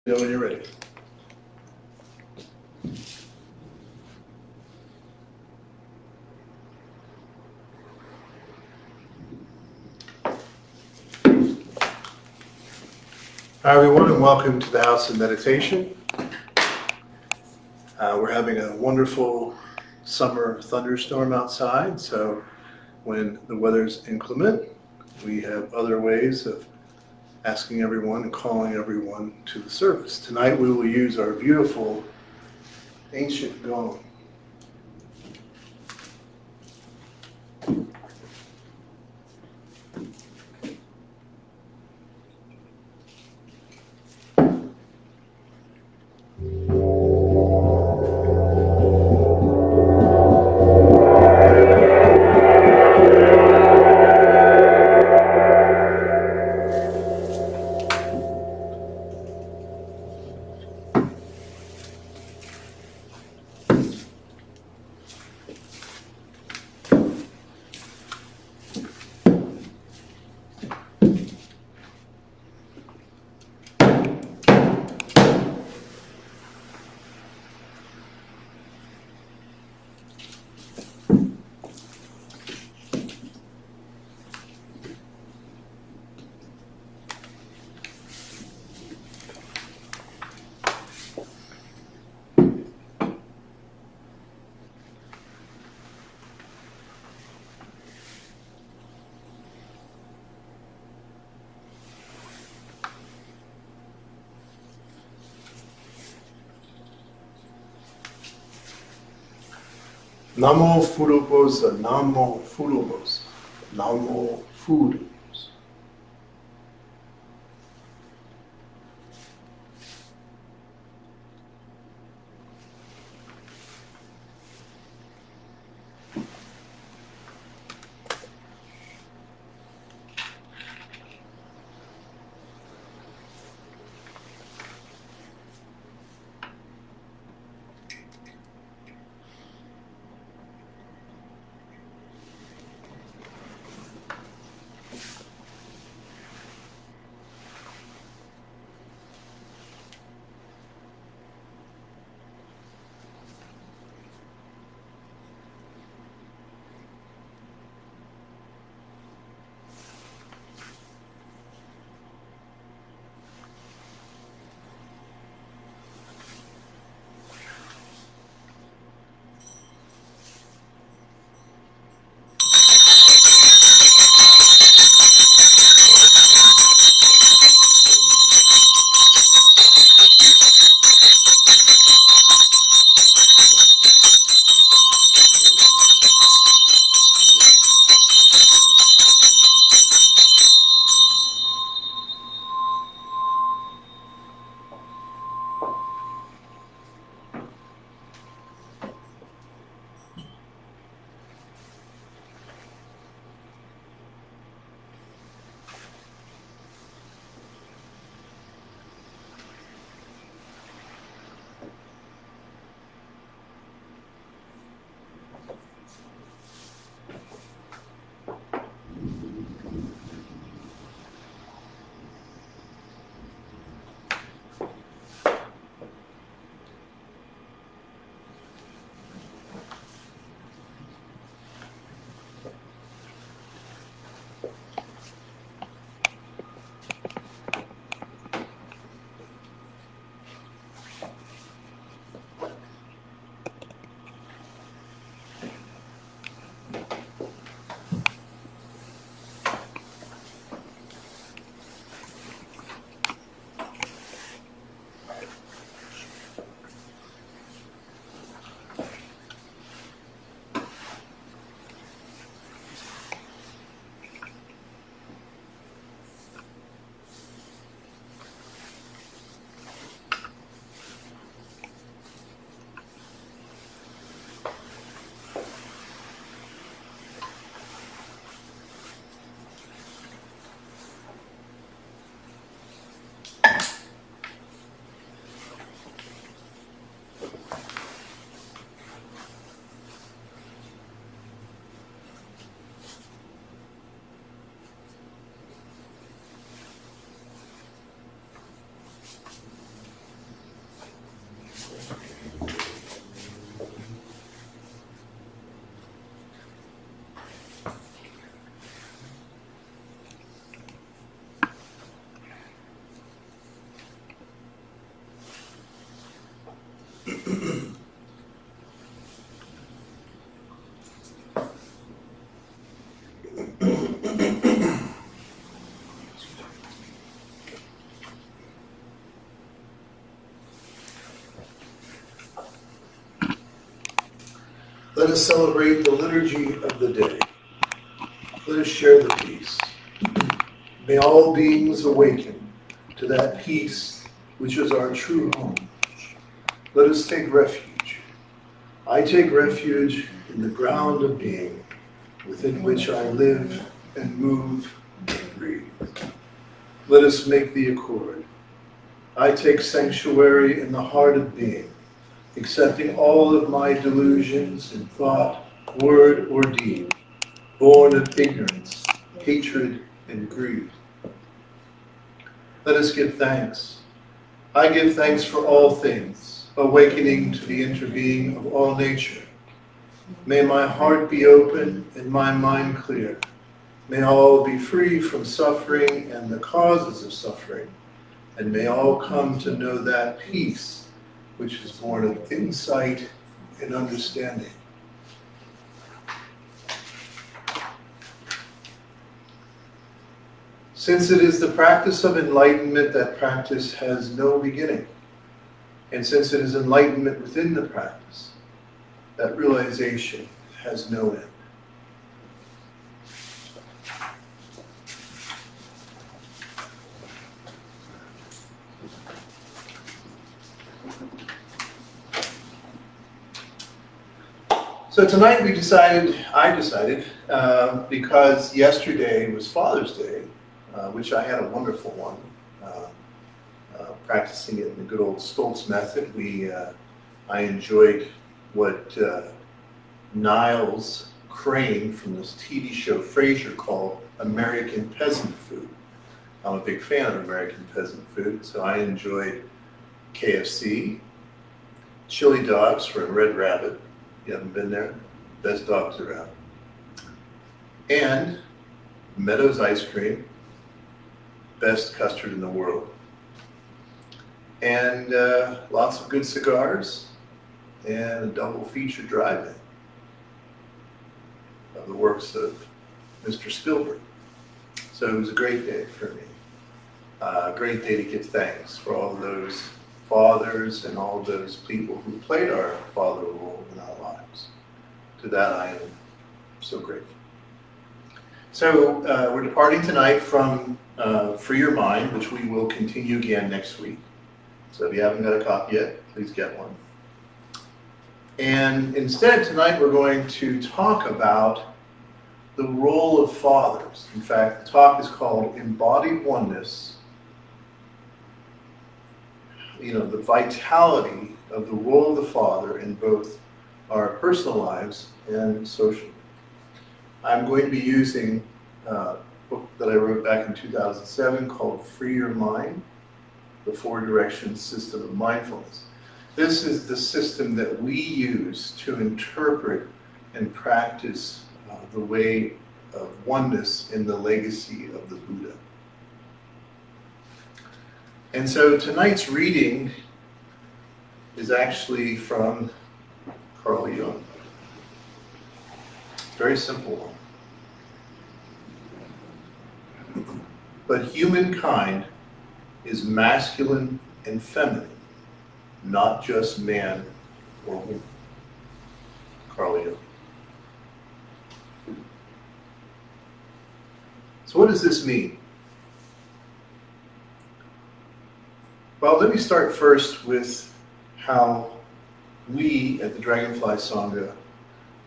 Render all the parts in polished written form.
When you're ready. Hi everyone, and welcome to the House of Meditation. We're having a wonderful summer thunderstorm outside, so when the weather's inclement, we have other ways of asking everyone and calling everyone to the service. Tonight we will use our beautiful ancient gong. Namo Fudobosa, Namo Fudobosa, Namo Fudobosa. Let us celebrate the liturgy of the day. Let us share the peace. May all beings awaken to that peace which is our true home. Let us take refuge. I take refuge in the ground of being, within which I live and move and breathe. Let us make the accord. I take sanctuary in the heart of being, accepting all of my delusions in thought, word, or deed, born of ignorance, hatred, and greed. Let us give thanks. I give thanks for all things, awakening to the interbeing of all nature. May my heart be open and my mind clear. May all be free from suffering and the causes of suffering, and may all come to know that peace which is born of insight and understanding. Since it is the practice of enlightenment, that practice has no beginning. And since it is enlightenment within the practice, that realization has no end. So tonight I decided, because yesterday was Father's Day, which I had a wonderful one, practicing it in the good old Stultz method. I enjoyed what Niles Crane from this TV show Frasier called American peasant food. I'm a big fan of American peasant food, so I enjoyed KFC, chili dogs from Red Rabbit. You haven't been there? Best dogs around. And Meadows ice cream, best custard in the world. And lots of good cigars and a double feature drive-in of the works of Mr. Spielberg. So it was a great day for me. A great day to give thanks for all those fathers and all those people who played our father role in our lives. To that I am so grateful. So we're departing tonight from Free Your Mind, which we will continue again next week. So if you haven't got a copy yet, please get one. And instead tonight we're going to talk about the role of fathers. In fact, the talk is called Embodied Oneness. You know, the vitality of the role of the father in both our personal lives and social. I'm going to be using a book that I wrote back in 2007 called Free Your Mind, the Four Directions System of Mindfulness. This is the system that we use to interpret and practice the way of oneness in the legacy of the Buddha. And so tonight's reading is actually from Carl Jung. It's a very simple one. But humankind is masculine and feminine, not just man or woman. Carl Jung. So what does this mean? Well, let me start first with how we at the Dragonfly Sangha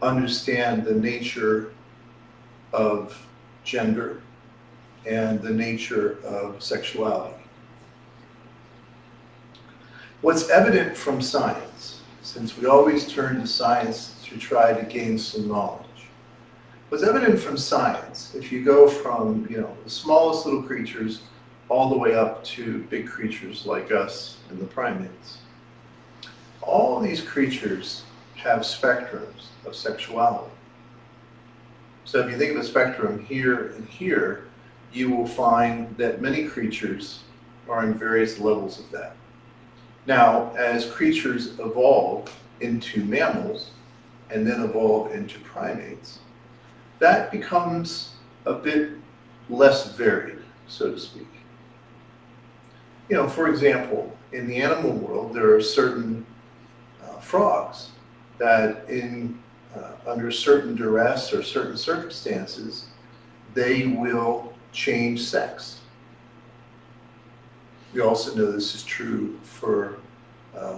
understand the nature of gender and the nature of sexuality. What's evident from science, since we always turn to science to try to gain some knowledge, what's evident from science, if you go from, the smallest little creatures all the way up to big creatures like us and the primates, all of these creatures have spectrums of sexuality. So if you think of a spectrum here and here, you will find that many creatures are in various levels of that. Now, as creatures evolve into mammals and then evolve into primates, that becomes a bit less varied, so to speak. For example, in the animal world, there are certain frogs that in under certain duress or certain circumstances, they will change sex. We also know this is true for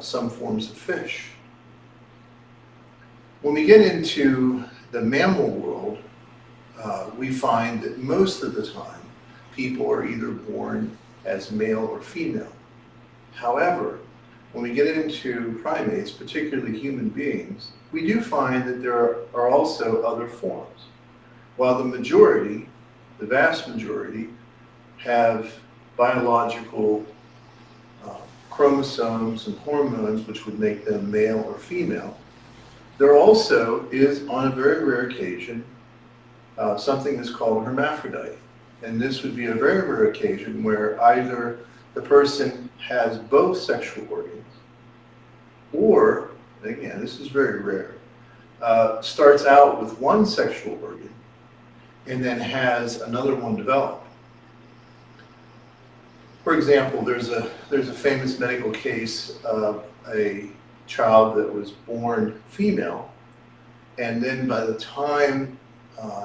some forms of fish. When we get into the mammal world, we find that most of the time people are either born as male or female. However, when we get into primates, particularly human beings, we do find that there are also other forms. While the majority, the vast majority, have biological chromosomes and hormones which would make them male or female, there also is, on a very rare occasion, something that's called hermaphrodite. And this would be a very rare occasion where either the person has both sexual organs, or, again, this is very rare, starts out with one sexual organ and then has another one develop. For example, there's a famous medical case of a child that was born female, and then by the time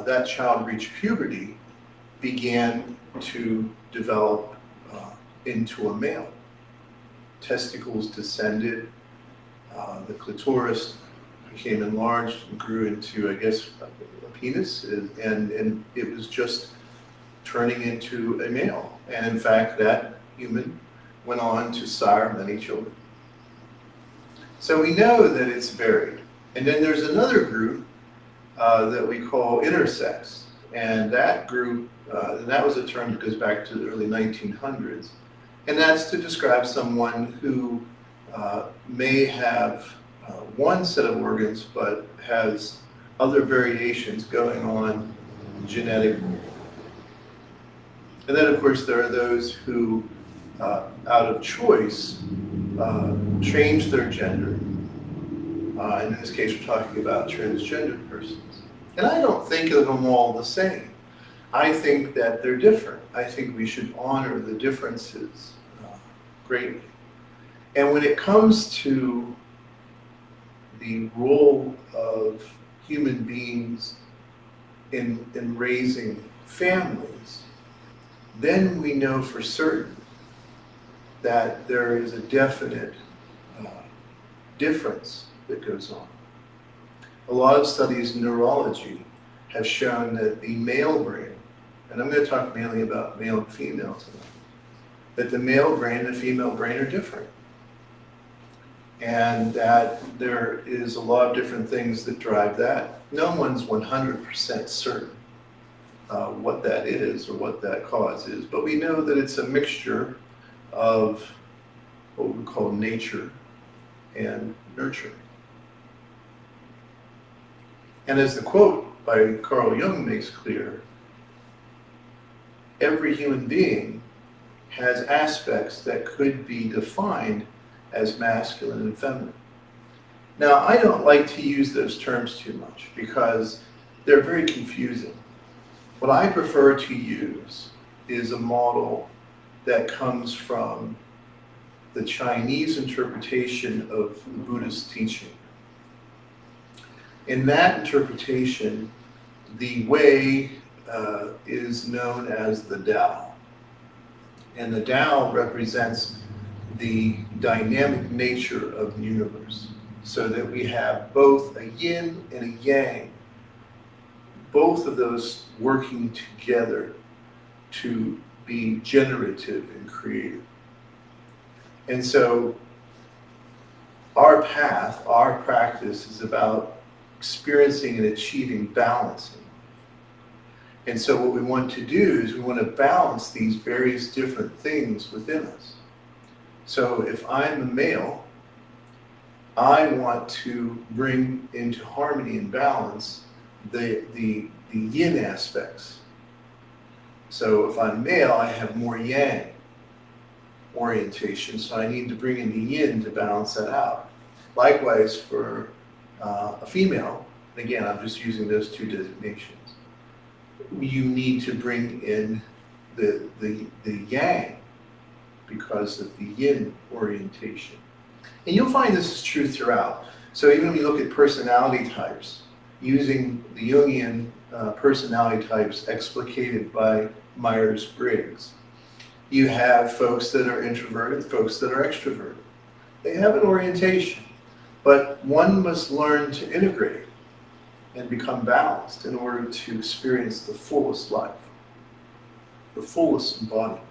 that child reached puberty, began to develop into a male. Testicles descended, the clitoris became enlarged and grew into, I guess, a penis, and it was just turning into a male. And in fact, that human went on to sire many children. So we know that it's varied. And then there's another group that we call intersex. And that group, and that was a term that goes back to the early 1900s. And that's to describe someone who may have one set of organs, but has other variations going on genetically. And then, of course, there are those who, out of choice, change their gender. In this case, we're talking about transgender persons. And I don't think of them all the same. I think that they're different. I think we should honor the differences greatly. And when it comes to the role of human beings in raising families, then we know for certain that there is a definite difference that goes on. A lot of studies in neurology have shown that the male brain, and I'm going to talk mainly about male and female tonight, that the male brain and the female brain are different. And that there is a lot of different things that drive that. No one's 100% certain what that is or what that cause is, but we know that it's a mixture of what we call nature and nurture. And as the quote by Carl Jung makes clear, every human being has aspects that could be defined as masculine and feminine. Now, I don't like to use those terms too much because they're very confusing. What I prefer to use is a model that comes from the Chinese interpretation of the Buddhist teaching. In that interpretation, the way is known as the Tao. And the Tao represents the dynamic nature of the universe, so that we have both a yin and a yang, both of those working together to be generative and creative. And so our path, our practice is about experiencing and achieving balance. And so what we want to do is we want to balance these various different things within us. So if I'm a male, I want to bring into harmony and balance the yin aspects. So if I'm male, I have more yang orientation, so I need to bring in the yin to balance that out. Likewise for a female, again, I'm just using those two designations. You need to bring in the yang because of the yin orientation. And you'll find this is true throughout. So even when you look at personality types, using the Jungian personality types explicated by Myers-Briggs. You have folks that are introverted, folks that are extroverted. They have an orientation, but one must learn to integrate and become balanced in order to experience the fullest life, the fullest embodiment.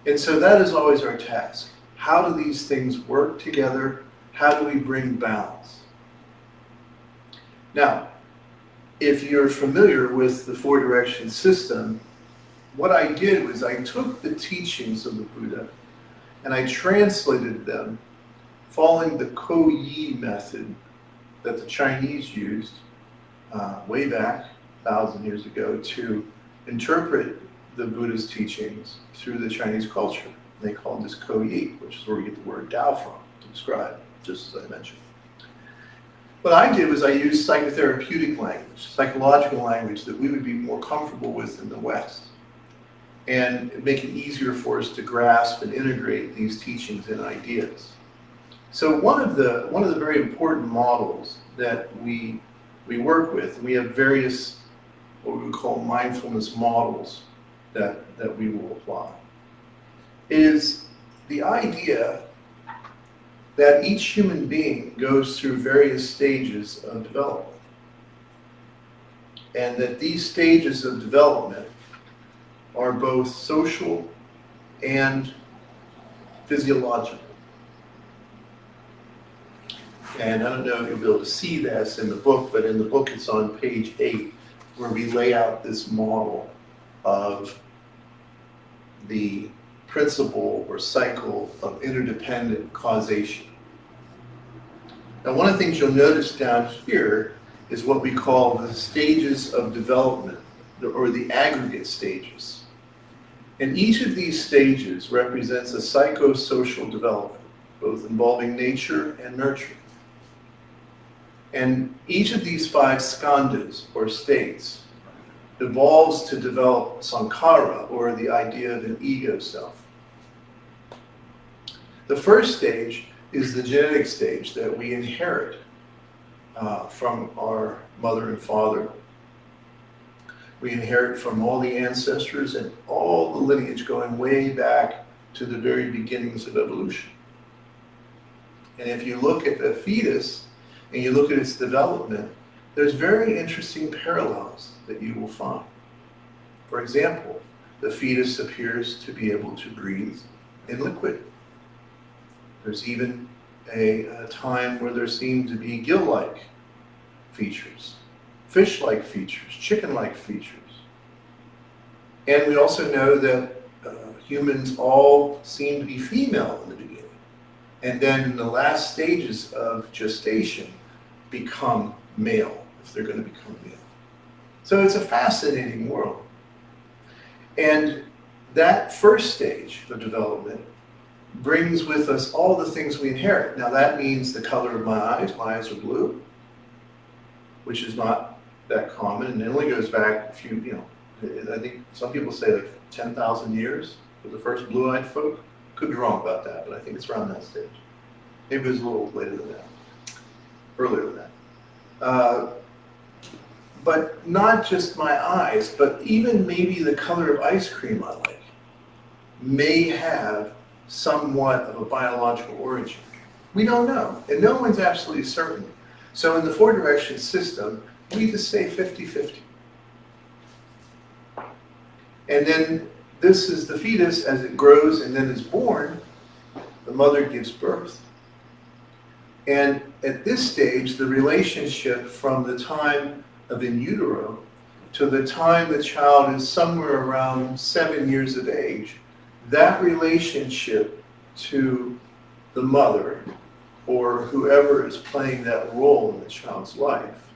And so that is always our task. How do these things work together? How do we bring balance? Now, if you're familiar with the Four Direction system, what I did was I took the teachings of the Buddha and I translated them following the Ko-Yi method that the Chinese used way back 1,000 years ago to interpret the Buddha's teachings through the Chinese culture. They called this Ko-Yi, which is where we get the word Tao from, to describe, just as I mentioned. What I did was I used psychotherapeutic language, psychological language that we would be more comfortable with in the West, and make it easier for us to grasp and integrate these teachings and ideas. So one of the very important models that we work with, and we have various what we would call mindfulness models that we will apply, is the idea that each human being goes through various stages of development. And that these stages of development are both social and physiological. And I don't know if you'll be able to see this in the book, but in the book it's on page 8, where we lay out this model of the principle or cycle of interdependent causation. Now, one of the things you'll notice down here is what we call the stages of development, or the aggregate stages. And each of these stages represents a psychosocial development, both involving nature and nurture. And each of these 5 skandhas, or states, evolves to develop sankhara, or the idea of an ego self. The first stage is the genetic stage that we inherit from our mother and father. We inherit from all the ancestors and all the lineage going way back to the very beginnings of evolution. And if you look at the fetus and you look at its development, there's very interesting parallels that you will find. For example, the fetus appears to be able to breathe in liquid. There's even a time where there seem to be gill-like features, fish-like features, chicken-like features. And we also know that humans all seem to be female in the beginning. And then in the last stages of gestation become male, if they're going to become male. So it's a fascinating world. And that first stage of development brings with us all the things we inherit. Now that means the color of my eyes are blue, which is not that common, and it only goes back a few, I think some people say like 10,000 years for the first blue-eyed folk. Could be wrong about that, but I think it's around that stage. Maybe it was a little later than that, earlier than that. But not just my eyes, but even maybe the color of ice cream I like may have somewhat of a biological origin. We don't know, and no one's absolutely certain. So in the Four Direction system, we just say 50-50. And then this is the fetus as it grows and then is born. The mother gives birth. And at this stage, the relationship from the time of in utero to the time the child is somewhere around 7 years of age, that relationship to the mother or whoever is playing that role in the child's life,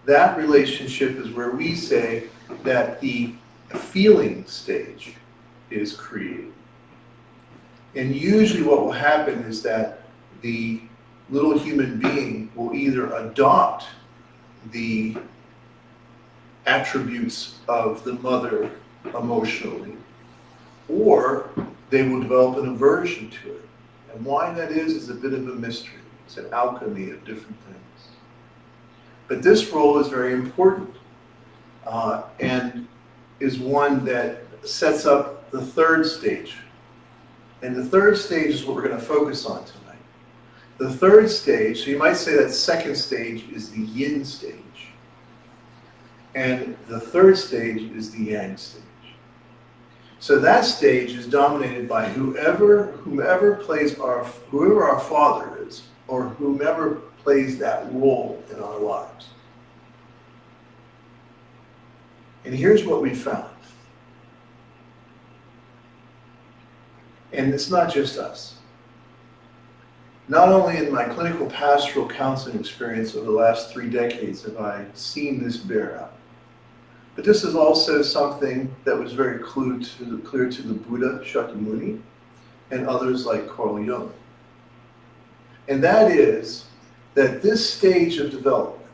that relationship is where we say that the feeling stage is created. And usually what will happen is that the little human being will either adopt the attributes of the mother emotionally, or they will develop an aversion to it. And why that is a bit of a mystery. It's an alchemy of different things. But this role is very important and is one that sets up the third stage. And the third stage is what we're going to focus on tonight. The third stage, so you might say that second stage is the yin stage. And the third stage is the yang stage. So that stage is dominated by whoever our father is, or whomever plays that role in our lives. And here's what we found. And it's not just us. Not only in my clinical pastoral counseling experience over the last 3 decades have I seen this bear out, but this is also something that was very clear to the Buddha Shakyamuni and others like Carl Jung. And that is that this stage of development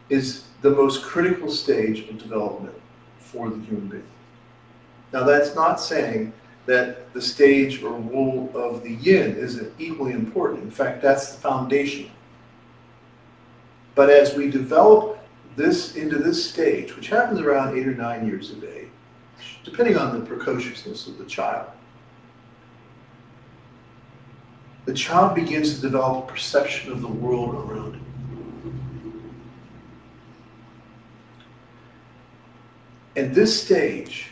is the most critical stage of development for the human being. Now that's not saying that the stage or role of the yin isn't equally important. In fact, that's the foundation. But as we develop this into this stage, which happens around 8 or 9 years of age, depending on the precociousness of the child begins to develop a perception of the world around it. And this stage,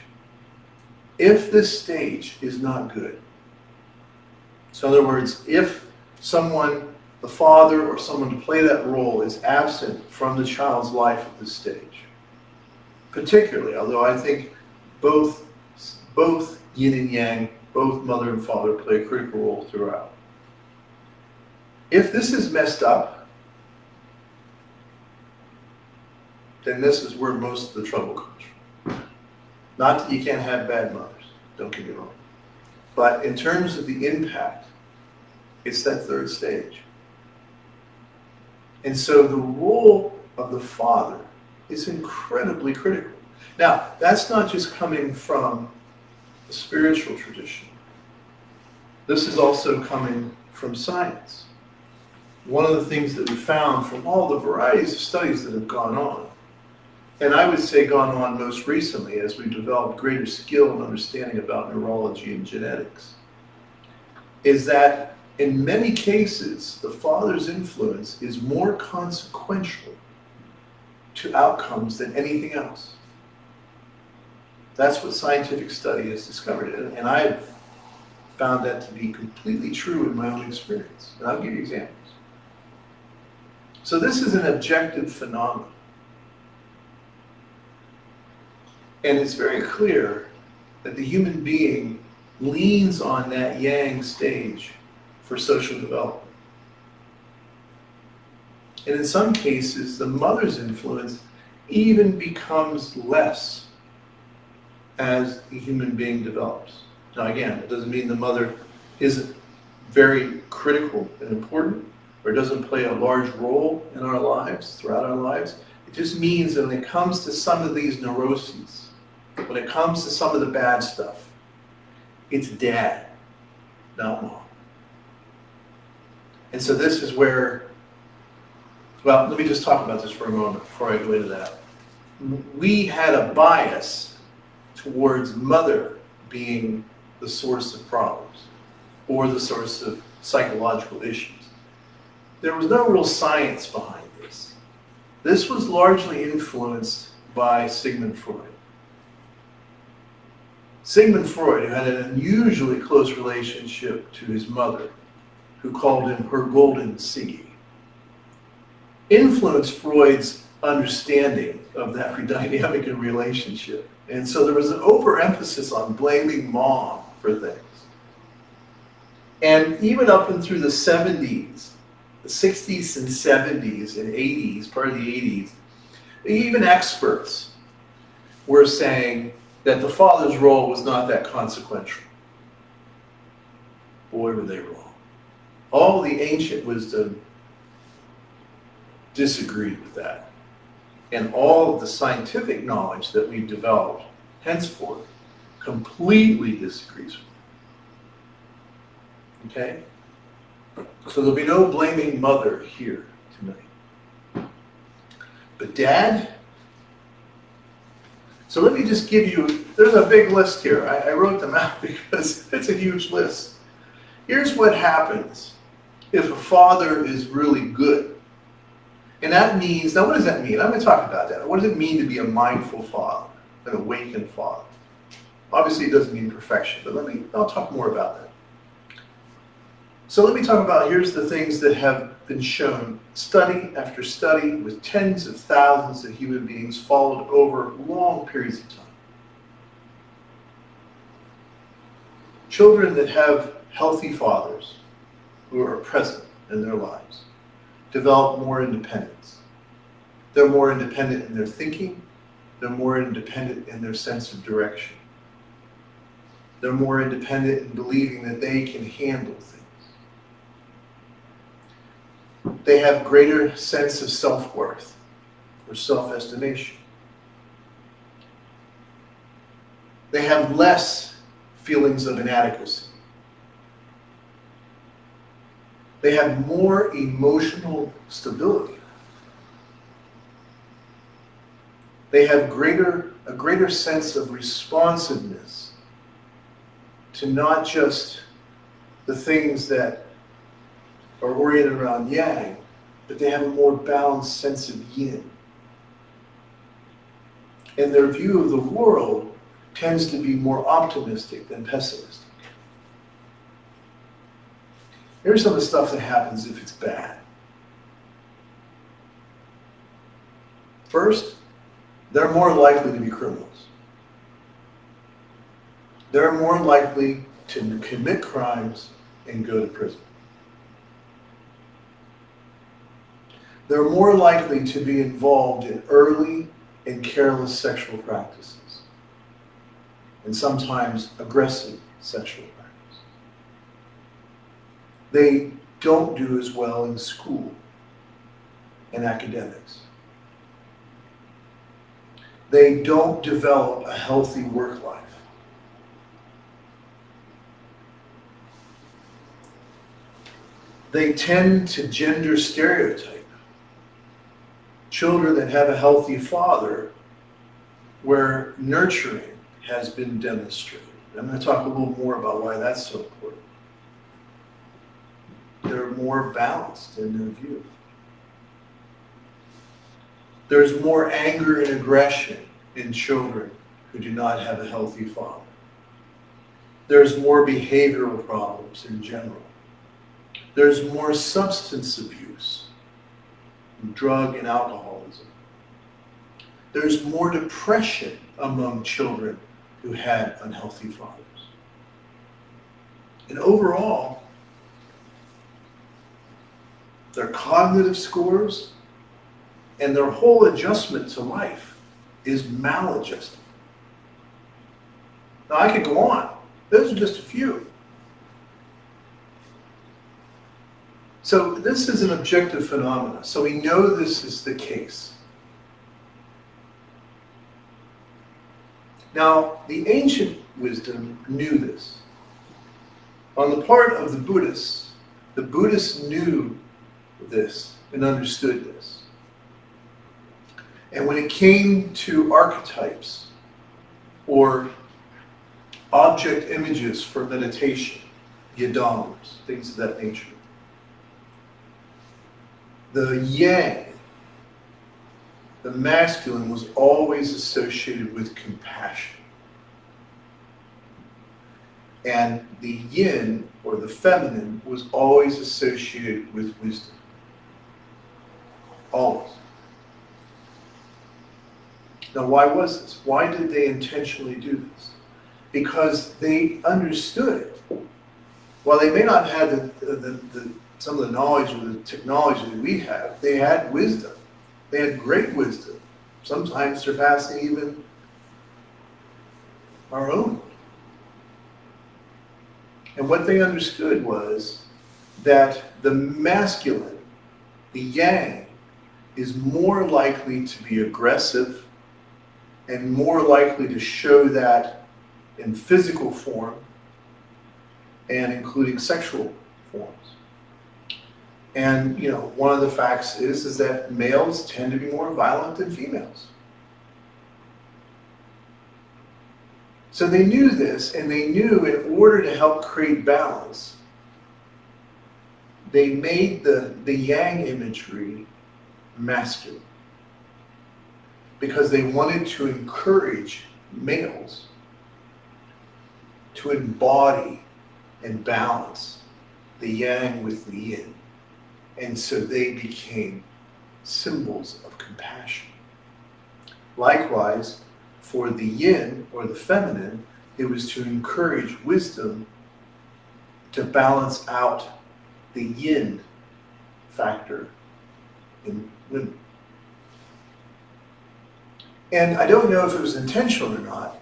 if this stage is not good, so in other words, if someone, the father or someone to play that role is absent from the child's life at this stage, particularly, although I think both yin and yang, both mother and father play a critical role throughout. If this is messed up, then this is where most of the trouble comes from. Not that you can't have bad mothers, don't get me wrong. But in terms of the impact, it's that third stage. And so the role of the father is incredibly critical. Now, that's not just coming from the spiritual tradition. This is also coming from science. One of the things that we found from all the varieties of studies that have gone on, and I would say gone on most recently as we've developed greater skill and understanding about neurology and genetics, is that in many cases, the father's influence is more consequential to outcomes than anything else. That's what scientific study has discovered, and I've found that to be completely true in my own experience. And I'll give you examples. So this is an objective phenomenon. And it's very clear that the human being leans on that yang stage for social development. And in some cases, the mother's influence even becomes less as the human being develops. Now again, it doesn't mean the mother isn't very critical and important, or doesn't play a large role in our lives, throughout our lives. It just means that when it comes to some of these neuroses, when it comes to some of the bad stuff, it's dad, not mom. And so this is where, well, let me just talk about this for a moment before I go into that. We had a bias towards mother being the source of problems or the source of psychological issues. There was no real science behind this. This was largely influenced by Sigmund Freud. Sigmund Freud, who had an unusually close relationship to his mother, who called him her golden Siggy, influenced Freud's understanding of that dynamic and relationship. And so there was an overemphasis on blaming mom for things. And even up and through the 70s, the 60s and 70s and 80s, part of the 80s, even experts were saying that the father's role was not that consequential. Boy, were they wrong. All the ancient wisdom disagreed with that. And all of the scientific knowledge that we've developed henceforth completely disagrees with it. Okay? So there'll be no blaming mother here tonight. But dad? So let me just give you, there's a big list here. I wrote them out because it's a huge list. Here's what happens if a father is really good. And that means, now what does that mean? I'm going to talk about that. What does it mean to be a mindful father, an awakened father? Obviously it doesn't mean perfection, but I'll talk more about that. So let me talk about, here's the things that have been shown, study after study with tens of thousands of human beings followed over long periods of time. Children that have healthy fathers who are present in their lives develop more independence. They're more independent in their thinking. They're more independent in their sense of direction. They're more independent in believing that they can handle things. They have greater sense of self-worth or self-estimation. They have less feelings of inadequacy. They have more emotional stability. They have a greater sense of responsiveness to not just the things that are oriented around yang, but they have a more balanced sense of yin. And their view of the world tends to be more optimistic than pessimistic. Here's some of the stuff that happens if it's bad. First, they're more likely to be criminals. They're more likely to commit crimes and go to prison. They're more likely to be involved in early and careless sexual practices, and sometimes aggressive sexual practice. They don't do as well in school and academics. They don't develop a healthy work life. They tend to gender stereotype children that have a healthy father where nurturing has been demonstrated. I'm going to talk a little more about why that's so important. They're more balanced in their view. There's more anger and aggression in children who do not have a healthy father. There's more behavioral problems in general. There's more substance abuse, drug and alcoholism. There's more depression among children who had unhealthy fathers. And overall, their cognitive scores and their whole adjustment to life is maladjusted. Now I could go on. Those are just a few. So this is an objective phenomenon. So we know this is the case. Now, the ancient wisdom knew this. On the part of the Buddhists knew this and understood this. And when it came to archetypes or object images for meditation, yidams, things of that nature, the yang, the masculine, was always associated with compassion. And the yin, or the feminine, was always associated with wisdom. Always. Now, why was this? Why did they intentionally do this? Because they understood it. While they may not have some of the knowledge or the technology that we have, they had wisdom. They had great wisdom, sometimes surpassing even our own. And what they understood was that the masculine, the yang, is more likely to be aggressive and more likely to show that in physical form and including sexual forms. And one of the facts is that males tend to be more violent than females. So they knew this, and they knew in order to help create balance, they made the yang imagery masculine. Because they wanted to encourage males to embody and balance the yang with the yin. And so they became symbols of compassion. Likewise, for the yin, or the feminine, it was to encourage wisdom to balance out the yin factor in women. And I don't know if it was intentional or not,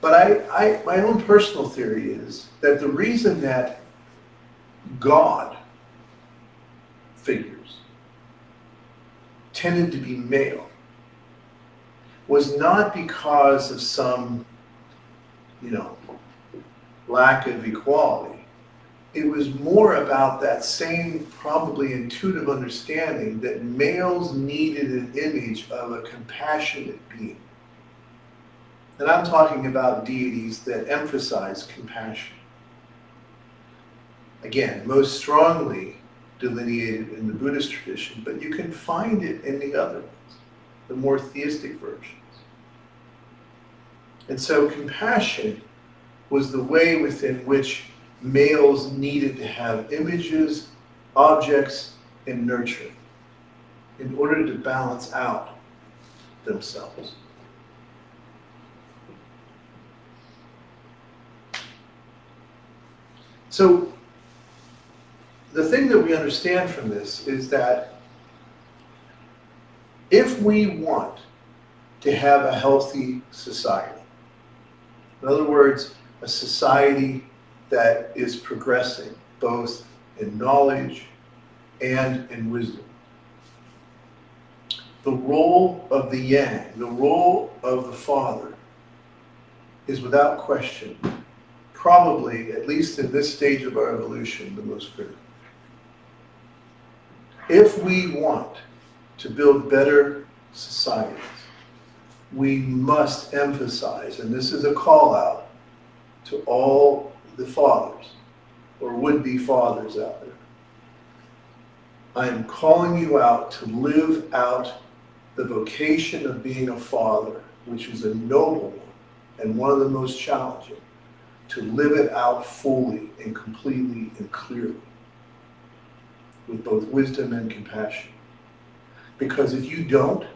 but my own personal theory is that the reason that God figures tended to be male was not because of some, lack of equality. It was more about that same probably intuitive understanding that males needed an image of a compassionate being. And I'm talking about deities that emphasize compassion. Again, most strongly delineated in the Buddhist tradition, but you can find it in the other ones, the more theistic versions. And so compassion was the way within which males needed to have images, objects, and nurturing in order to balance out themselves. So the thing that we understand from this is that if we want to have a healthy society, in other words, a society that is progressing both in knowledge and in wisdom, the role of the yang, the role of the father, is without question, probably, at least in this stage of our evolution, the most critical. If we want to build better societies, we must emphasize, and this is a call out to all the fathers, or would-be fathers out there. I am calling you out to live out the vocation of being a father, which is a noble one, and one of the most challenging, to live it out fully and completely and clearly, with both wisdom and compassion. Because if you don't,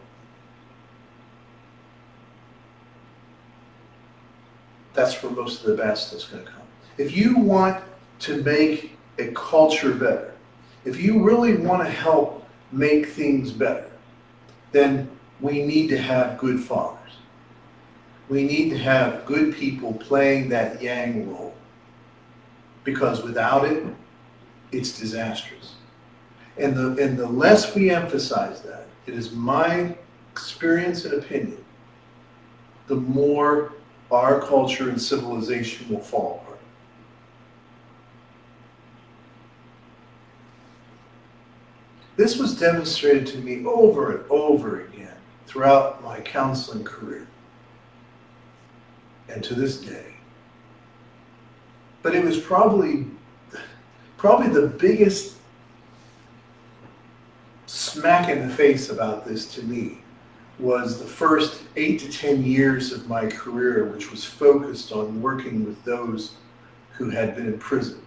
that's where most of the bad stuff's going to come. If you want to make a culture better, if you really want to help make things better, then we need to have good fathers. We need to have good people playing that yang role. Because without it, it's disastrous. And the less we emphasize that, it is my experience and opinion, the more our culture and civilization will fall apart. This was demonstrated to me over and over again throughout my counseling career, and to this day. But it was probably the biggest smack in the face about this to me was the first 8 to 10 years of my career, which was focused on working with those who had been in prison,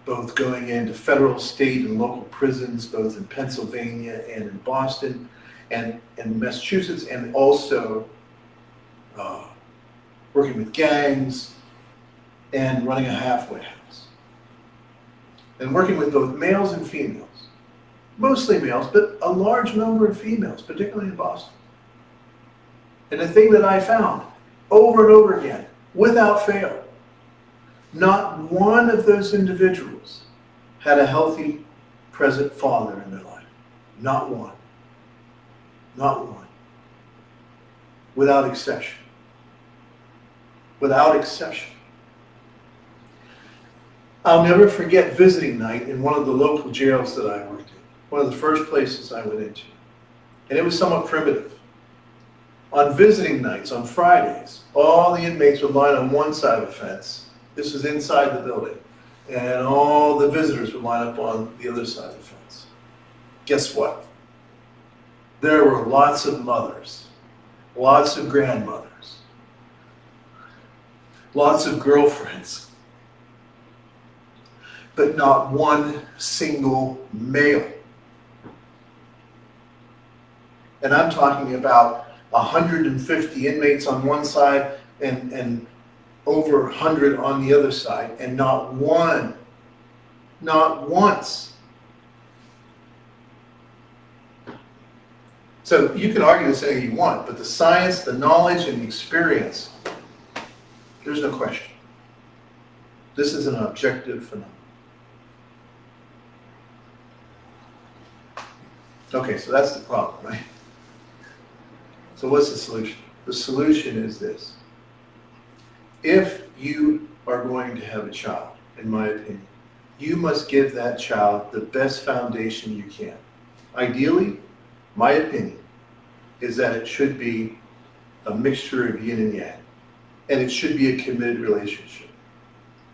both going into federal, state, and local prisons, both in Pennsylvania and in Boston and Massachusetts, and also working with gangs and running a halfway house. And working with both males and females. Mostly males, but a large number of females, particularly in Boston. And the thing that I found over and over again, without fail, not one of those individuals had a healthy, present father in their life. Not one. Not one. Without exception. Without exception. I'll never forget visiting night in one of the local jails that I worked in. One of the first places I went into. And it was somewhat primitive. On visiting nights, on Fridays, all the inmates would line on one side of the fence. This was inside the building. And all the visitors would line up on the other side of the fence. Guess what? There were lots of mothers, lots of grandmothers, lots of girlfriends, but not one single male. And I'm talking about 150 inmates on one side and over 100 on the other side, and not one, not once. So you can argue this anything you want, but the science, the knowledge, and the experience, there's no question. This is an objective phenomenon. Okay, so that's the problem, right? So what's the solution? The solution is this. If you are going to have a child, in my opinion, you must give that child the best foundation you can. Ideally, my opinion is that it should be a mixture of yin and yang, and it should be a committed relationship.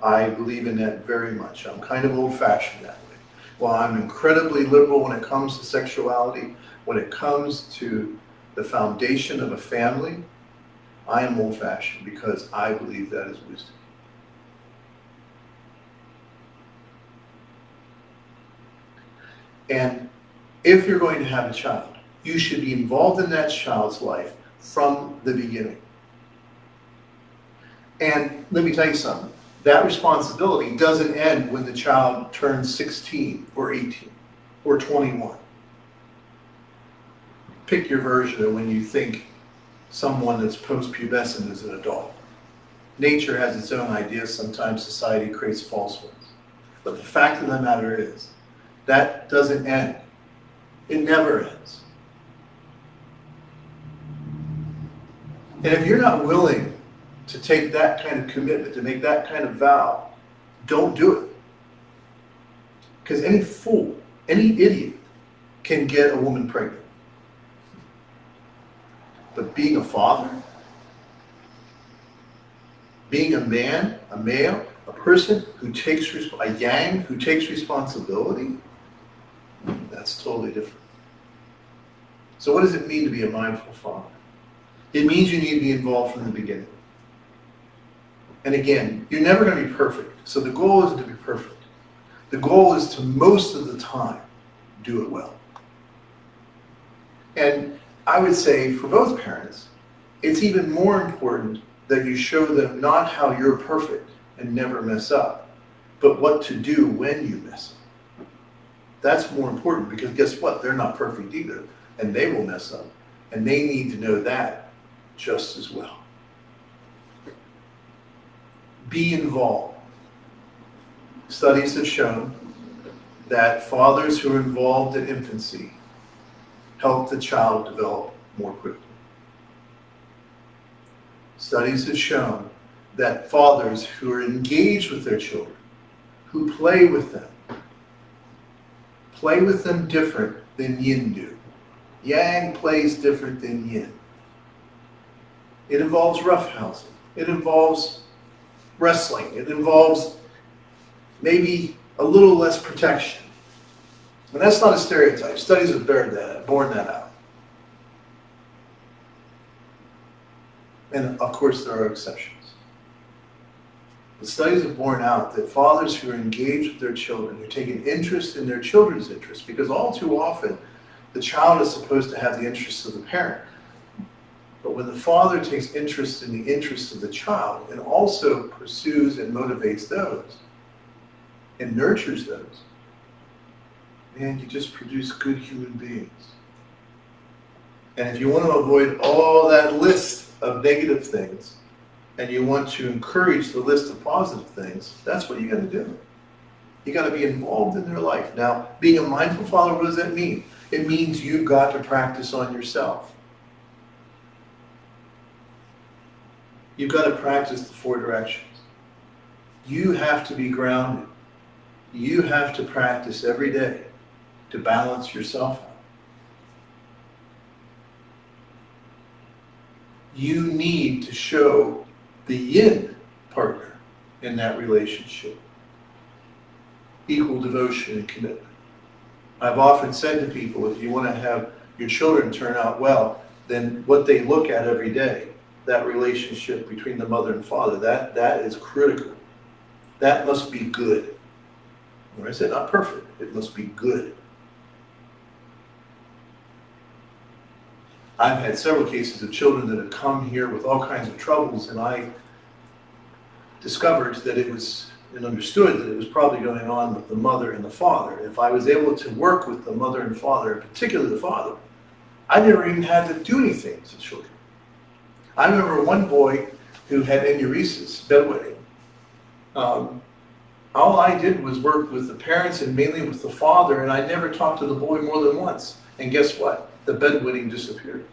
I believe in that very much. I'm kind of old-fashioned that way. While I'm incredibly liberal when it comes to sexuality, when it comes to the foundation of a family, I am old-fashioned because I believe that is wisdom. And if you're going to have a child, you should be involved in that child's life from the beginning. And let me tell you something. That responsibility doesn't end when the child turns 16 or 18 or 21. Pick your version of when you think someone that's post-pubescent is an adult. Nature has its own ideas. Sometimes society creates false ones. But the fact of the matter is, that doesn't end. It never ends. And if you're not willing to take that kind of commitment, to make that kind of vow, don't do it. Because any fool, any idiot can get a woman pregnant. But being a father, being a man, a male, a person who takes, a yang who takes responsibility, that's totally different. So what does it mean to be a mindful father? It means you need to be involved from the beginning. And again, you're never going to be perfect. So the goal isn't to be perfect. The goal is to, most of the time, do it well. And I would say for both parents, it's even more important that you show them not how you're perfect and never mess up, but what to do when you mess up. That's more important because guess what? They're not perfect either, and they will mess up. And they need to know that just as well. Be involved. Studies have shown that fathers who are involved in infancy help the child develop more quickly. Studies have shown that fathers who are engaged with their children, who play with them different than yin do. Yang plays different than yin. It involves roughhousing. It involves wrestling. It involves maybe a little less protection. And that's not a stereotype. Studies have borne that out. And of course there are exceptions. The studies have borne out that fathers who are engaged with their children, who take an interest in their children's interests, because all too often the child is supposed to have the interests of the parent. But when the father takes interest in the interests of the child and also pursues and motivates those and nurtures those, man, you just produce good human beings. And if you want to avoid all that list of negative things and you want to encourage the list of positive things, that's what you got to do. You got to be involved in their life. Now, being a mindful father, what does that mean? It means you've got to practice on yourself. You've got to practice the 4 directions. You have to be grounded. you have to practice every day to balance yourself out. You need to show the yin partner in that relationship equal devotion and commitment. I've often said to people, if you want to have your children turn out well, then what they look at every day, that relationship between the mother and father, that is critical. That must be good. When I say not perfect, it must be good. I've had several cases of children that have come here with all kinds of troubles, and I discovered that it was, and understood that it was probably going on with the mother and the father. If I was able to work with the mother and father, and particularly the father, I never even had to do anything to children. I remember one boy who had enuresis, bedwetting. All I did was work with the parents and mainly with the father, and I never talked to the boy more than once. And guess what? The bedwetting disappeared.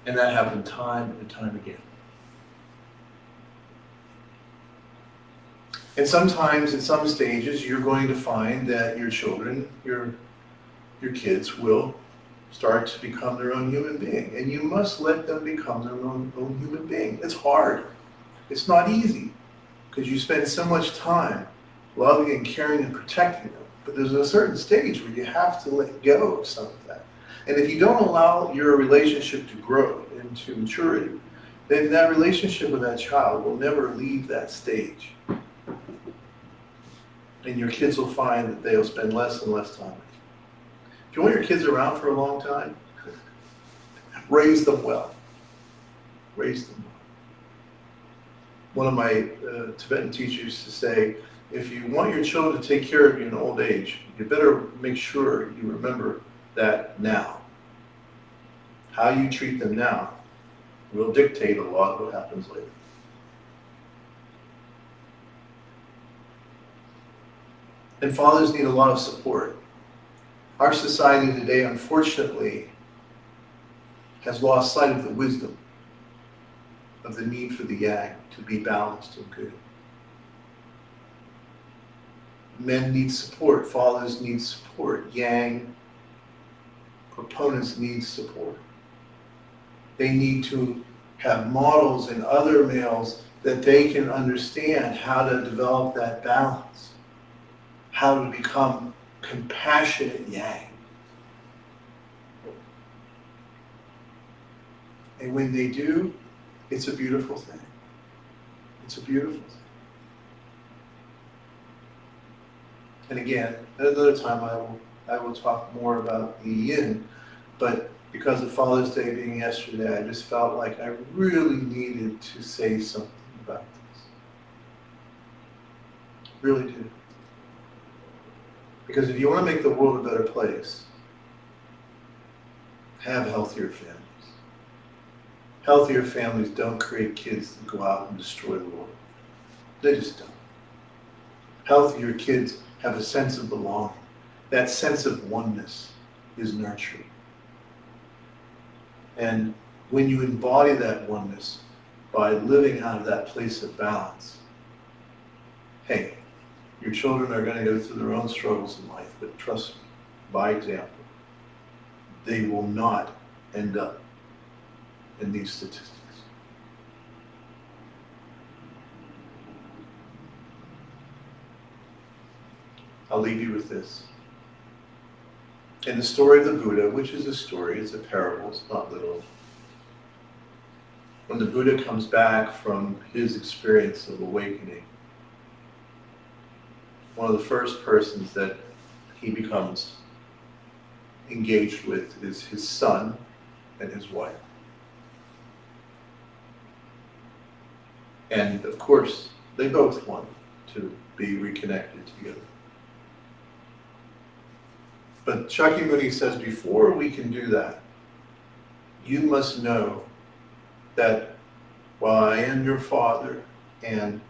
And that happened time and time again. And sometimes, at some stages, you're going to find that your children, your kids will start to become their own human being. And you must let them become their own human being. It's hard. It's not easy, because you spend so much time loving and caring and protecting them. But there's a certain stage where you have to let go of some of that. And if you don't allow your relationship to grow into maturity, then that relationship with that child will never leave that stage. And your kids will find that they'll spend less and less time with you. If you want your kids around for a long time, raise them well. Raise them well. One of my Tibetan teachers used to say, if you want your children to take care of you in old age, you better make sure you remember that now. How you treat them now will dictate a lot of what happens later. And fathers need a lot of support. Our society today, unfortunately, has lost sight of the wisdom of the need for the yang to be balanced and good. Men need support, fathers need support, yang proponents need support. They need to have models in other males that they can understand how to develop that balance, how to become compassionate yang. And when they do, it's a beautiful thing. It's a beautiful thing. And again, at another time I will talk more about the yin, but because of Father's Day being yesterday, I just felt like I really needed to say something about this. Really do. Because if you want to make the world a better place, have healthier families. Healthier families don't create kids that go out and destroy the world. They just don't. Healthier kids have a sense of belonging. That sense of oneness is nurtured. And when you embody that oneness by living out of that place of balance, hey, your children are going to go through their own struggles in life, but trust me, by example, they will not end up in these statistics. I'll leave you with this. In the story of the Buddha, which is a story, it's a parable, it's not literal. When the Buddha comes back from his experience of awakening, one of the first persons that he becomes engaged with is his son and his wife. And of course, they both want to be reconnected together. But Shakyamuni says, before we can do that, you must know that while I am your father and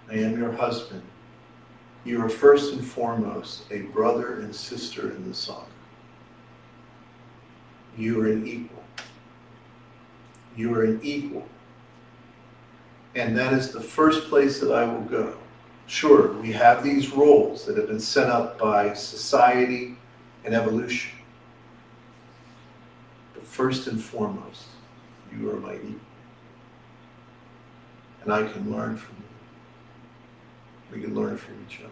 I am your husband, you are first and foremost a brother and sister in the Sangha. You are an equal. You are an equal. And that is the first place that I will go Sure, we have these roles that have been set up by society and evolution. But first and foremost, you are my equal. And I can learn from you. We can learn from each other.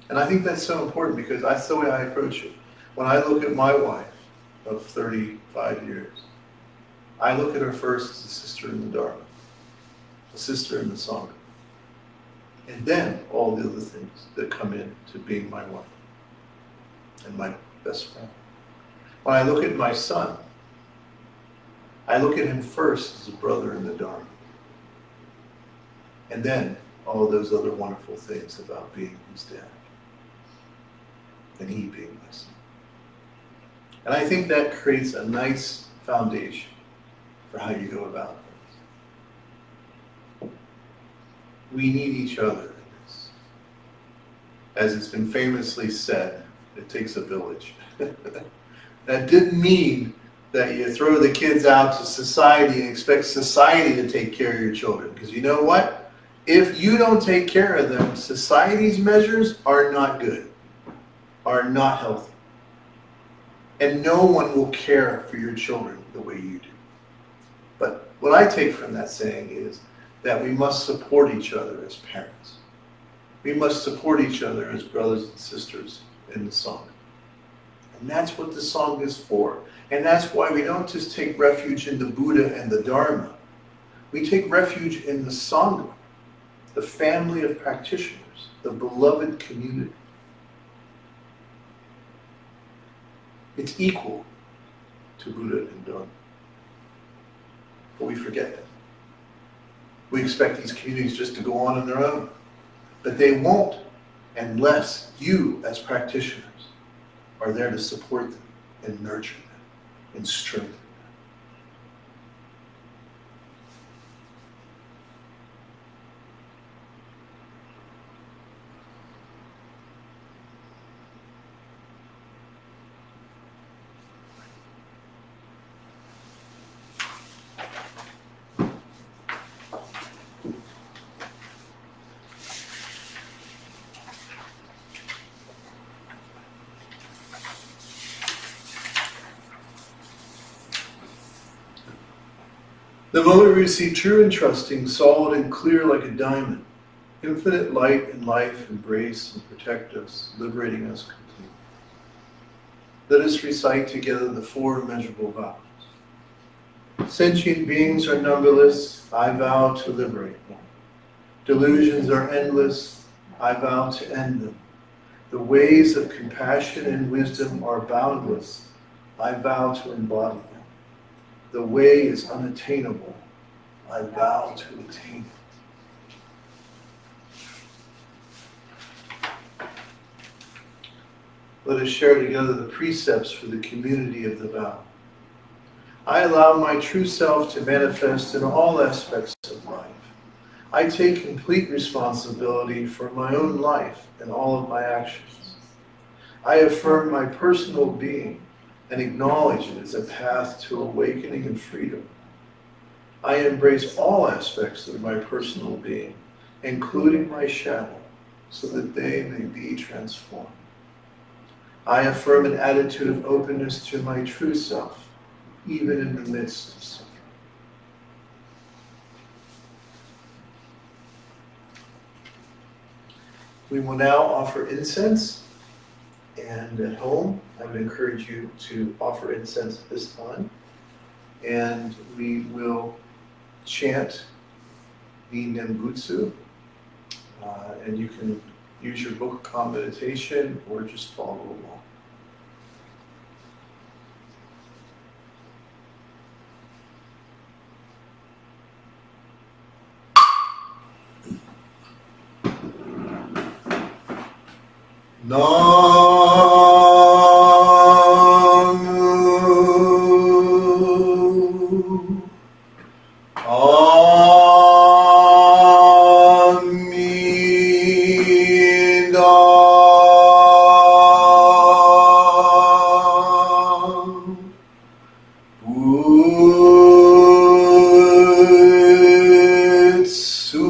And I think that's so important because that's the way I approach it. When I look at my wife of 35 years, I look at her first as a sister in the Dharma, a sister in the Sangha, and then all the other things that come in to being my wife and my best friend. When I look at my son, I look at him first as a brother in the Dharma, and then all those other wonderful things about being his dad and he being my son. And I think that creates a nice foundation for how you go about things. We need each other in this. As it's been famously said, it takes a village. That didn't mean that you throw the kids out to society and expect society to take care of your children. Because you know what? If you don't take care of them, society's measures are not good, are not healthy. And no one will care for your children the way you do. But what I take from that saying is that we must support each other as parents. We must support each other as brothers and sisters in the Sangha. And that's what the Sangha is for. And that's why we don't just take refuge in the Buddha and the Dharma. We take refuge in the Sangha, the family of practitioners, the beloved community. It's equal to Buddha and Dharma. But we forget that. We expect these communities just to go on their own. But they won't unless you, as practitioners, are there to support them and nurture them and strengthen them. The moment we receive true and trusting, solid and clear like a diamond, infinite light and life embrace and protect us, liberating us completely. Let us recite together the four immeasurable vows. Sentient beings are numberless, I vow to liberate them. Delusions are endless, I vow to end them. The ways of compassion and wisdom are boundless, I vow to embody them. The way is unattainable, I vow to attain it. Let us share together the precepts for the community of the vow. I allow my true self to manifest in all aspects of life. I take complete responsibility for my own life and all of my actions. I affirm my personal being and acknowledge it as a path to awakening and freedom. I embrace all aspects of my personal being, including my shadow, so that they may be transformed. I affirm an attitude of openness to my true self, even in the midst of suffering. We will now offer incense. And at home, I would encourage you to offer incense at this time. And we will chant the Nembutsu. And you can use your book of calm meditation or just follow along. Butsu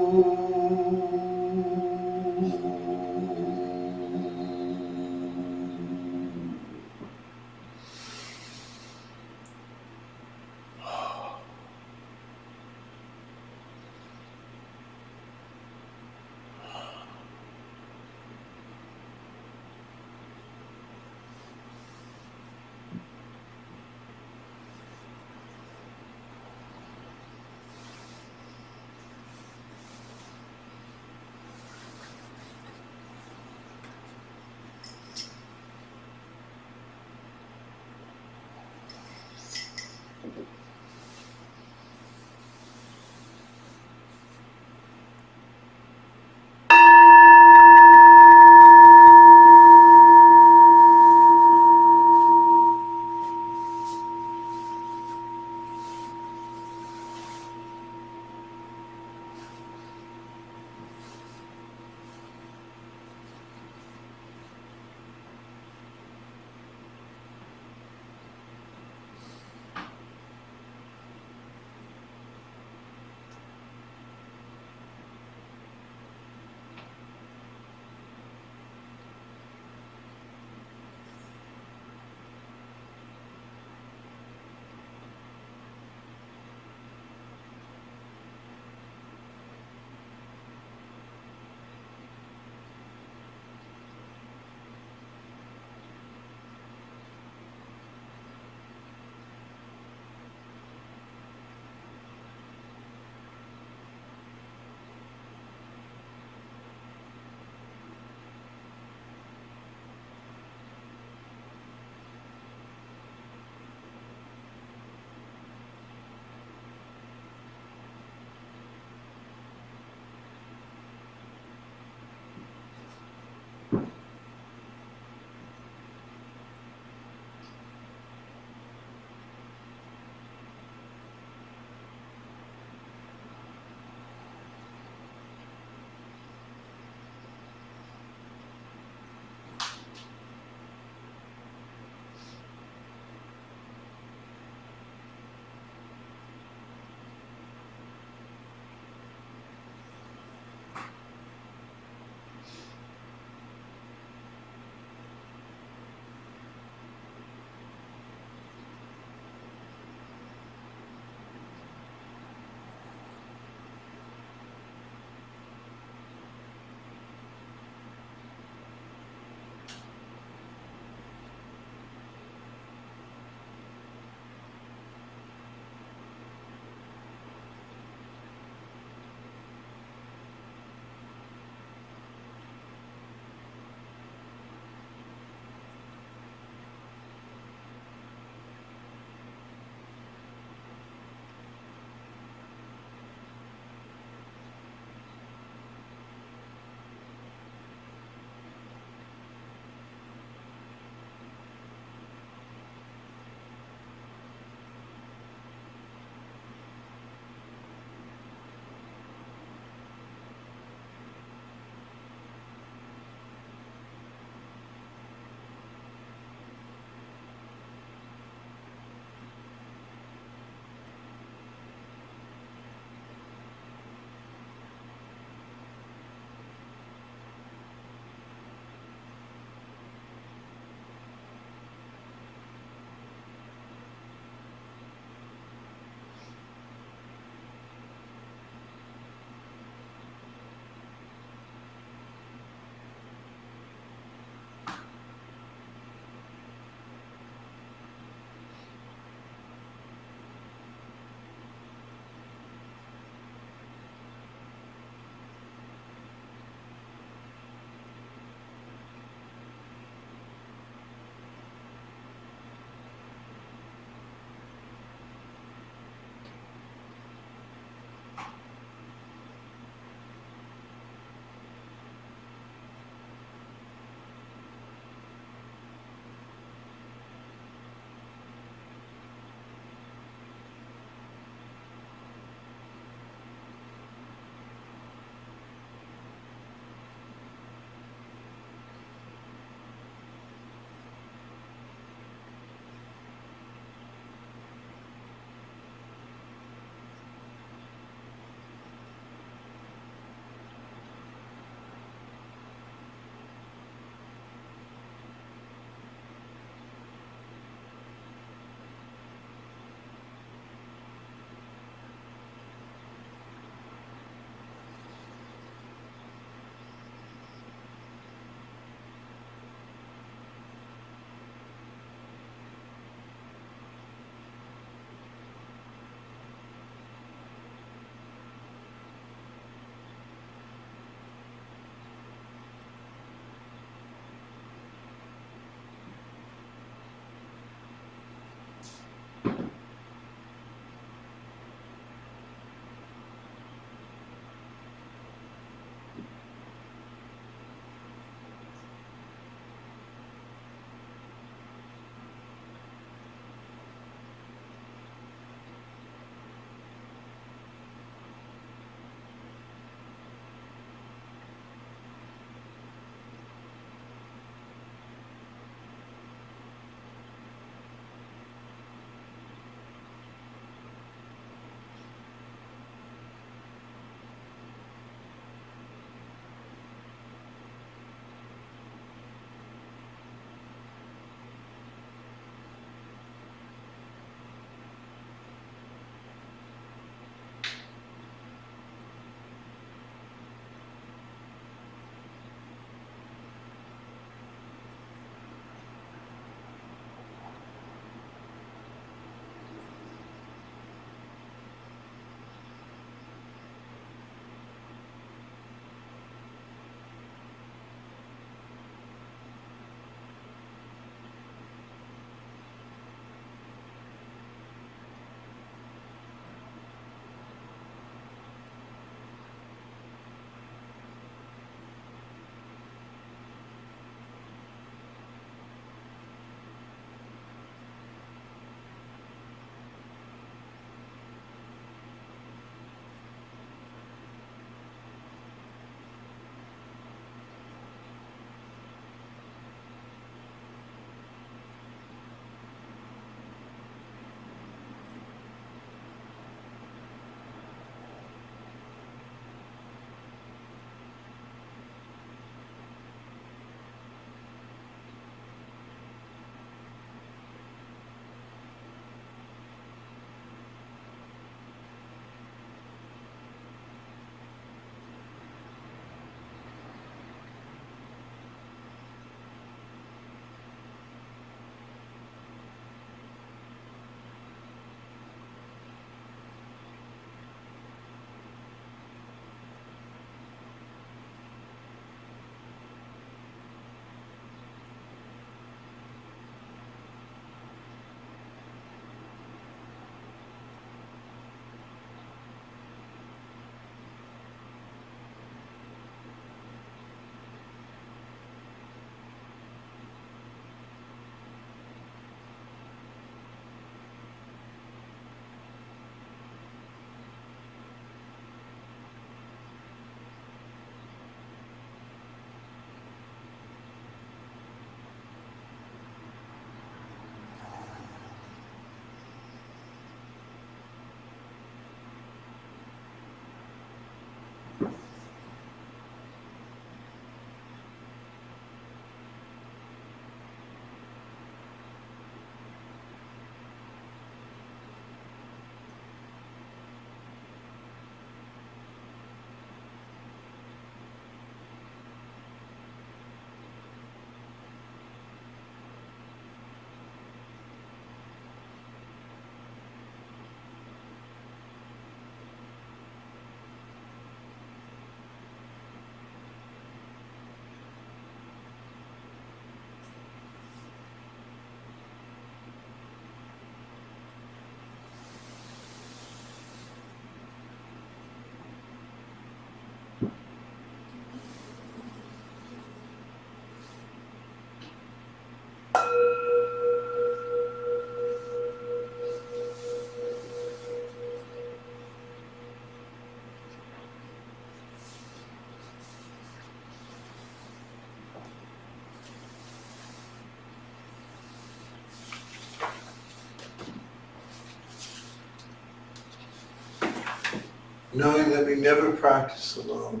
knowing that we never practice alone.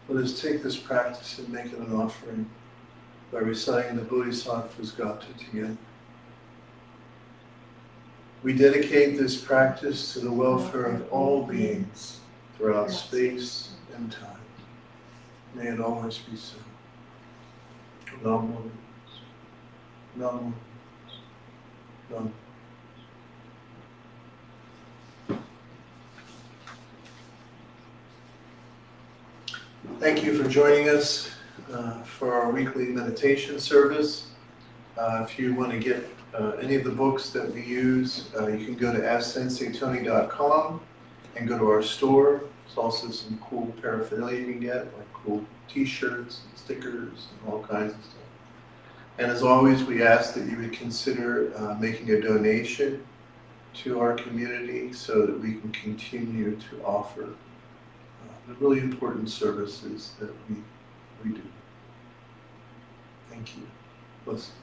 Let us take this practice and make it an offering by reciting the Bodhisattva's Gata together. We dedicate this practice to the welfare of all beings throughout space and time. May it always be so. Namo. Namo. Namo. Thank you for joining us for our weekly meditation service. If you want to get any of the books that we use, you can go to AskSenseiTony.com and go to our store. There's also some cool paraphernalia you can get, like cool t-shirts and stickers and all kinds of stuff. And as always, we ask that you would consider making a donation to our community so that we can continue to offer the really important services that we do. Thank you. Blessings.